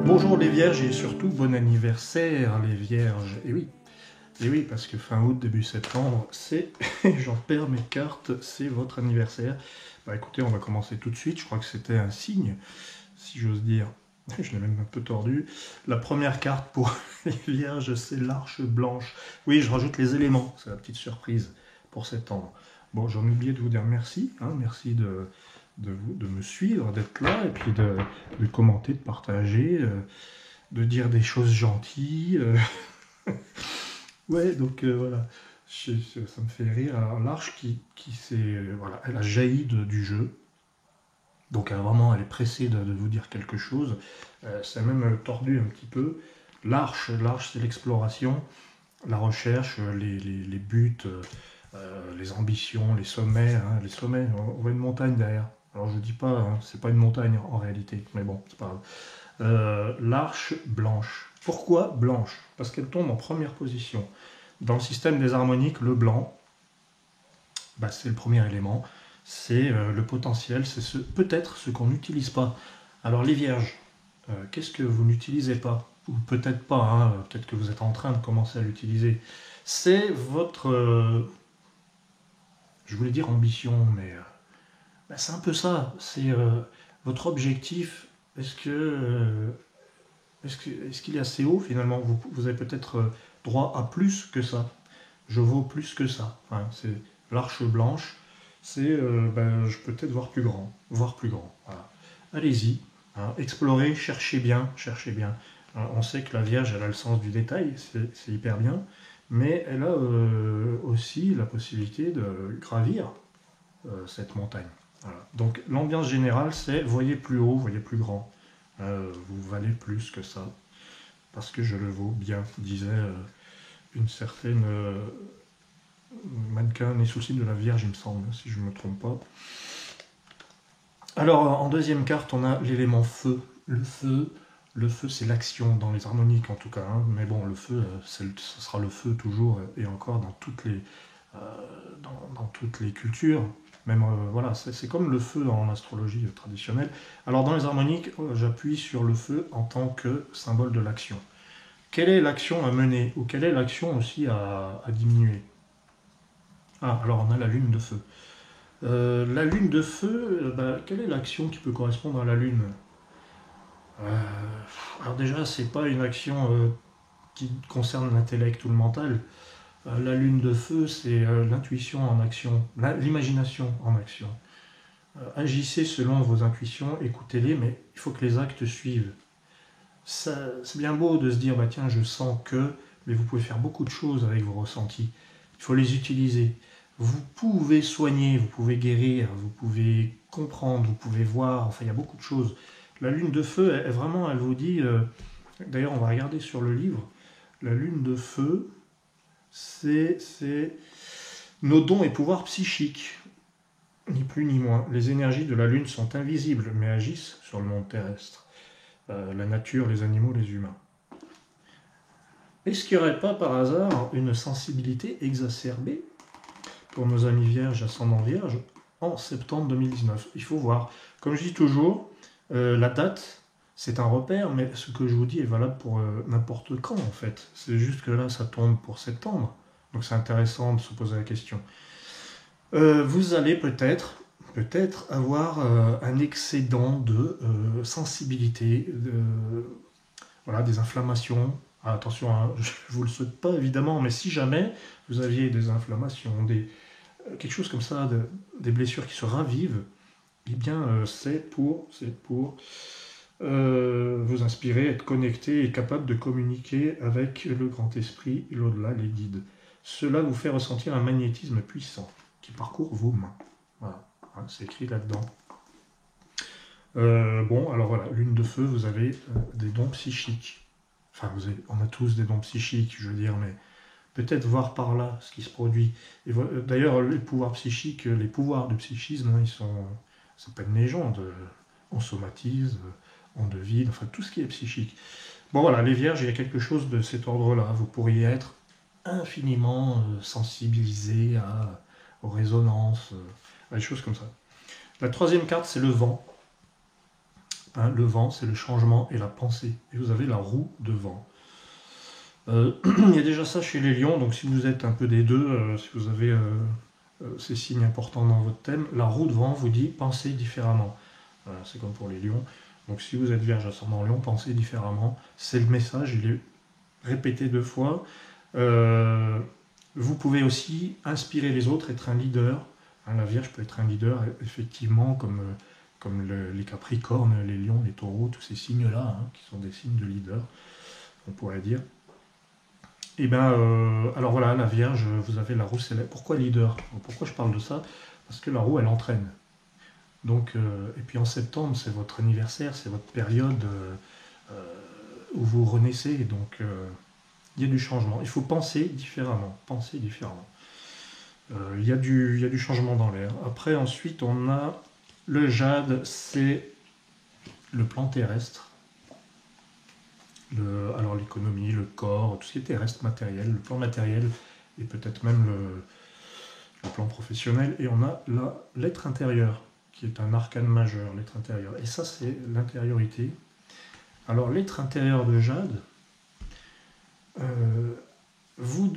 Bonjour les Vierges et surtout bon anniversaire les Vierges. Et oui, parce que fin août, début septembre, c'est, j'en perds mes cartes, c'est votre anniversaire. Bah écoutez, on va commencer tout de suite, je crois que c'était un signe, si j'ose dire. Je l'ai même un peu tordu. La première carte pour les Vierges, c'est l'Arche Blanche. Oui, je rajoute les éléments, c'est la petite surprise pour septembre. Bon, j'en ai oublié de vous dire merci, hein, merci de me suivre, d'être là, et puis de commenter, de partager, de dire des choses gentilles. Ouais, donc voilà, ça me fait rire. Alors l'arche qui s'est, voilà, elle a jailli du jeu, donc elle est pressée de vous dire quelque chose. C'est même tordu un petit peu. L'arche, c'est l'exploration, la recherche, les buts, les ambitions, les sommets. Hein, les sommets, on voit une montagne derrière. Alors je dis pas, hein, c'est pas une montagne en réalité, mais bon, c'est pas grave. L'arche blanche. Pourquoi blanche? Parce qu'elle tombe en première position. Dans le système des harmoniques, le blanc, bah, c'est le premier élément, c'est le potentiel, c'est peut-être ce qu'on n'utilise pas. Alors les Vierges, qu'est-ce que vous n'utilisez pas? Ou peut-être pas, hein, peut-être que vous êtes en train de commencer à l'utiliser. C'est votre, je voulais dire ambition, mais bah, c'est un peu ça, c'est votre objectif. Est-ce qu'il est assez haut finalement? Vous avez peut-être droit à plus que ça. Je vaux plus que ça. Enfin, c'est l'arche blanche, c'est je peux peut-être voir plus grand. Voilà. Allez-y, hein, explorez, cherchez bien, cherchez bien. On sait que la Vierge, elle a le sens du détail, c'est hyper bien, mais elle a aussi la possibilité de gravir cette montagne. Voilà. Donc l'ambiance générale, c'est voyez plus haut, voyez plus grand. Vous valez plus que ça, parce que je le vaux bien, disait une certaine mannequin né sous le signe de la Vierge, il me semble, si je ne me trompe pas. Alors, en deuxième carte, on a l'élément feu. Le feu, c'est l'action, dans les harmoniques en tout cas. Hein. Mais bon, le feu, ce sera le feu toujours et encore dans toutes les cultures. Même, voilà, c'est comme le feu en astrologie traditionnelle. Alors, dans les harmoniques, j'appuie sur le feu en tant que symbole de l'action. Quelle est l'action à mener? Ou quelle est l'action aussi à diminuer? Ah, alors on a la lune de feu. La lune de feu, quelle est l'action qui peut correspondre à la lune? Alors déjà, c'est pas une action qui concerne l'intellect ou le mental. La lune de feu, c'est l'intuition en action, l'imagination en action. Agissez selon vos intuitions, écoutez-les, mais il faut que les actes suivent. C'est bien beau de se dire, bah tiens, je sens que, mais vous pouvez faire beaucoup de choses avec vos ressentis. Il faut les utiliser. Vous pouvez soigner, vous pouvez guérir, vous pouvez comprendre, vous pouvez voir, enfin il y a beaucoup de choses. La lune de feu, elle vous dit, d'ailleurs on va regarder sur le livre, la lune de feu, c'est nos dons et pouvoirs psychiques, ni plus ni moins. Les énergies de la lune sont invisibles, mais agissent sur le monde terrestre. La nature, les animaux, les humains. Est-ce qu'il n'y aurait pas par hasard une sensibilité exacerbée pour nos amis vierges, ascendant vierge, en septembre 2019? Il faut voir. Comme je dis toujours, la date, c'est un repère, mais ce que je vous dis est valable pour n'importe quand, en fait. C'est juste que là, ça tombe pour septembre. Donc c'est intéressant de se poser la question. Vous allez peut-être avoir un excédent de sensibilité, voilà, des inflammations. Ah, attention, hein, je ne vous le souhaite pas évidemment, mais si jamais vous aviez des inflammations, quelque chose comme ça, des blessures qui se ravivent, eh bien c'est pour vous inspirer, être connecté et capable de communiquer avec le grand esprit, l'au-delà, les guides. Cela vous fait ressentir un magnétisme puissant qui parcourt vos mains. Voilà, hein, c'est écrit là-dedans. Bon, alors voilà, lune de feu, vous avez des dons psychiques. Enfin, on a tous des dons psychiques, je veux dire, mais peut-être voir par là ce qui se produit. D'ailleurs, les pouvoirs psychiques, les pouvoirs du psychisme, hein, c'est pas une légende. On somatise, on devine, enfin tout ce qui est psychique. Bon voilà, les vierges, il y a quelque chose de cet ordre-là. Vous pourriez être infiniment sensibilisé aux résonances, à des choses comme ça. La troisième carte, c'est le vent. Hein, le vent, c'est le changement et la pensée. Et vous avez la roue de vent. Il y a déjà ça chez les lions, donc si vous êtes un peu des deux, si vous avez ces signes importants dans votre thème, la roue de vent vous dit pensez différemment. Voilà, c'est comme pour les lions. Donc si vous êtes vierge ascendant lion, pensez différemment. C'est le message, il est répété 2 fois. Vous pouvez aussi inspirer les autres, être un leader. Hein, la Vierge peut être un leader, effectivement, comme les Capricornes, les Lions, les Taureaux, tous ces signes-là, hein, qui sont des signes de leader, on pourrait dire. Et bien, alors voilà, la Vierge, vous avez la roue céleste. Pourquoi leader? Pourquoi je parle de ça? Parce que la roue, elle entraîne. Donc, et puis en septembre, c'est votre anniversaire, c'est votre période où vous renaissez. Donc, il y a du changement. Il faut penser différemment. Penser différemment. Il y a du changement dans l'air. Après, ensuite, on a le jade, c'est le plan terrestre. Alors l'économie, le corps, tout ce qui est terrestre, matériel, le plan matériel et peut-être même le plan professionnel. Et on a l'être intérieur, qui est un arcane majeur, l'être intérieur. Et ça, c'est l'intériorité. Alors l'être intérieur de Jade,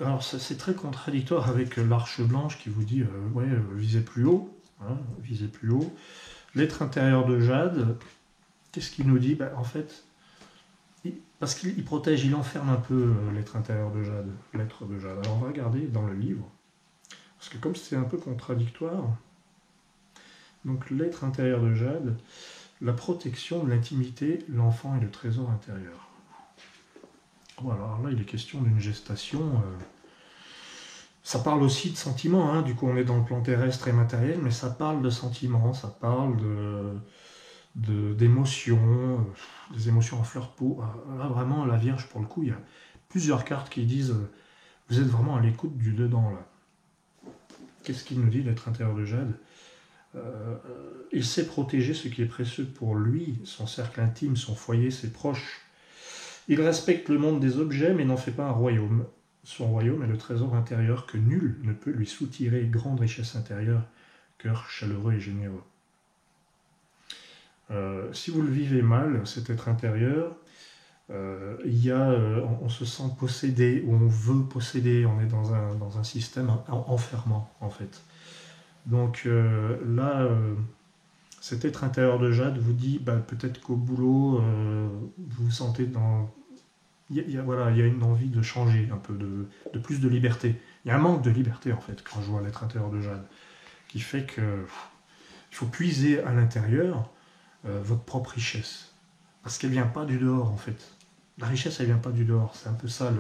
alors c'est très contradictoire avec l'arche blanche qui vous dit ouais, visez plus haut, hein, visez plus haut. L'être intérieur de Jade, qu'est-ce qu'il nous dit? En fait, parce qu'il protège, il enferme un peu l'être intérieur de Jade, l'être de Jade. Alors on va regarder dans le livre, parce que comme c'est un peu contradictoire, donc l'être intérieur de Jade, la protection de l'intimité, l'enfant et le trésor intérieur. Voilà, alors là il est question d'une gestation. Ça parle aussi de sentiments, hein. Du coup on est dans le plan terrestre et matériel, mais ça parle de sentiments, ça parle d'émotions, des émotions en fleur de peau. Là vraiment la Vierge, pour le coup, il y a plusieurs cartes qui disent vous êtes vraiment à l'écoute du dedans là. Qu'est-ce qu'il nous dit l'être intérieur de Jade? Il sait protéger ce qui est précieux pour lui, son cercle intime, son foyer, ses proches. Il respecte le monde des objets, mais n'en fait pas un royaume. Son royaume est le trésor intérieur que nul ne peut lui soutirer, grande richesse intérieure, cœur chaleureux et généreux. Si vous le vivez mal, cet être intérieur, on se sent possédé, ou on veut posséder, on est dans un système enfermant, en fait. Donc là, cet être intérieur de Jade vous dit, peut-être qu'au boulot, vous vous sentez dans... Voilà, il y a une envie de changer, un peu de plus de liberté. Il y a un manque de liberté, en fait, quand je vois l'être intérieur de Jade, qui fait que il faut puiser à l'intérieur votre propre richesse. Parce qu'elle ne vient pas du dehors, en fait. La richesse, elle ne vient pas du dehors. C'est un peu ça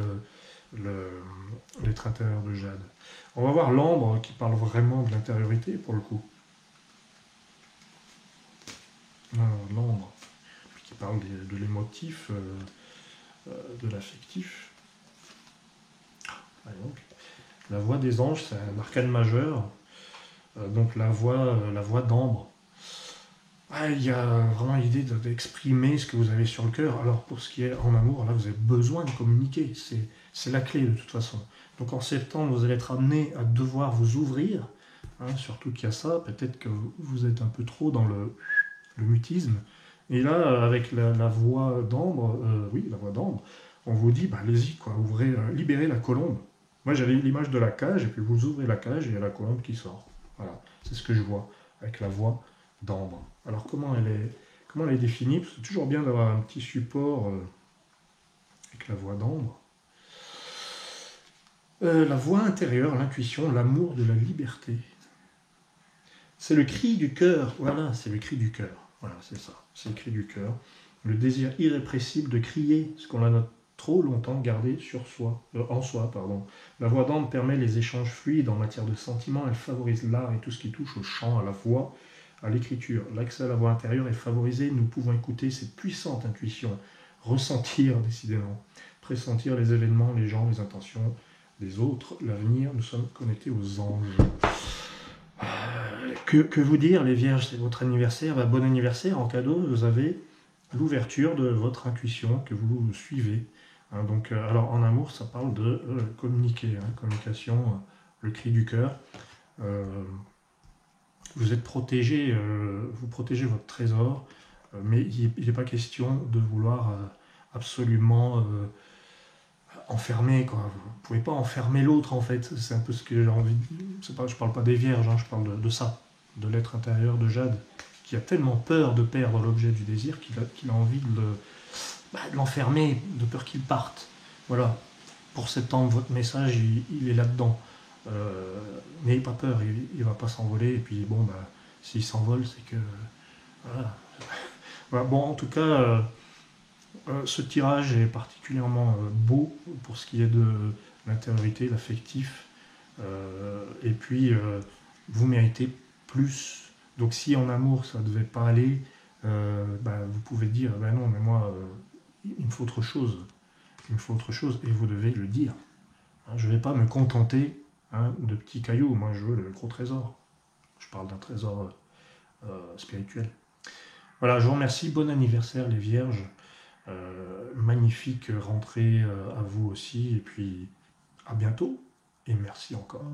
l'être intérieur de Jade. On va voir l'ambre qui parle vraiment de l'intériorité, pour le coup. L'ambre, qui parle de l'émotif, de l'affectif. Donc, la voix des anges, c'est un arcane majeur. Donc la voix d'ambre. Il y a vraiment l'idée d'exprimer ce que vous avez sur le cœur. Alors pour ce qui est en amour, là vous avez besoin de communiquer. C'est la clé de toute façon. Donc en septembre, vous allez être amené à devoir vous ouvrir. Hein, surtout qu'il y a ça. Peut-être que vous êtes un peu trop dans le mutisme. Et là, avec la voix d'ambre, la voix d'ambre, on vous dit, allez-y, quoi, ouvrez, libérez la colombe. Moi, j'avais l'image de la cage, et puis vous ouvrez la cage, et il y a la colombe qui sort. Voilà, c'est ce que je vois, avec la voix d'ambre. Alors, comment elle est définie? Parce que c'est toujours bien d'avoir un petit support avec la voix d'ambre. La voix intérieure, l'intuition, l'amour de la liberté. C'est le cri du cœur, voilà, c'est le cri du cœur. Voilà, c'est ça, c'est le cri du cœur. Le désir irrépressible de crier ce qu'on a trop longtemps gardé en soi. La voix d'ambre permet les échanges fluides en matière de sentiments, elle favorise l'art et tout ce qui touche au chant, à la voix, à l'écriture. L'accès à la voix intérieure est favorisé, nous pouvons écouter cette puissante intuition, ressentir décidément, pressentir les événements, les gens, les intentions des autres, l'avenir, nous sommes connectés aux anges. Que vous dire, les vierges, c'est votre anniversaire, bon anniversaire, en cadeau, vous avez l'ouverture de votre intuition que vous suivez. Hein, donc, alors en amour, ça parle de communiquer, communication, le cri du cœur. Vous êtes protégé, vous protégez votre trésor, mais il n'est pas question de vouloir absolument enfermer, quoi. Vous ne pouvez pas enfermer l'autre, en fait. C'est un peu ce que j'ai envie de... Pas, je parle pas des vierges, hein, je parle de ça, de l'être intérieur de Jade, qui a tellement peur de perdre l'objet du désir qu'il a envie de l'enfermer, de peur qu'il parte. Voilà. Pour septembre, votre message, il est là-dedans. N'ayez pas peur, il va pas s'envoler, et puis bon, bah, s'il s'envole, c'est que... Voilà. Voilà. Bon, en tout cas... ce tirage est particulièrement beau pour ce qui est de l'intériorité, l'affectif. Et puis, vous méritez plus. Donc, si en amour, ça ne devait pas aller, vous pouvez dire, ben non, mais moi, il me faut autre chose. Il me faut autre chose, et vous devez le dire. Hein, je ne vais pas me contenter de petits cailloux. Moi, je veux le gros trésor. Je parle d'un trésor spirituel. Voilà, je vous remercie. Bon anniversaire, les Vierges. Magnifique rentrée à vous aussi, et puis à bientôt, et merci encore.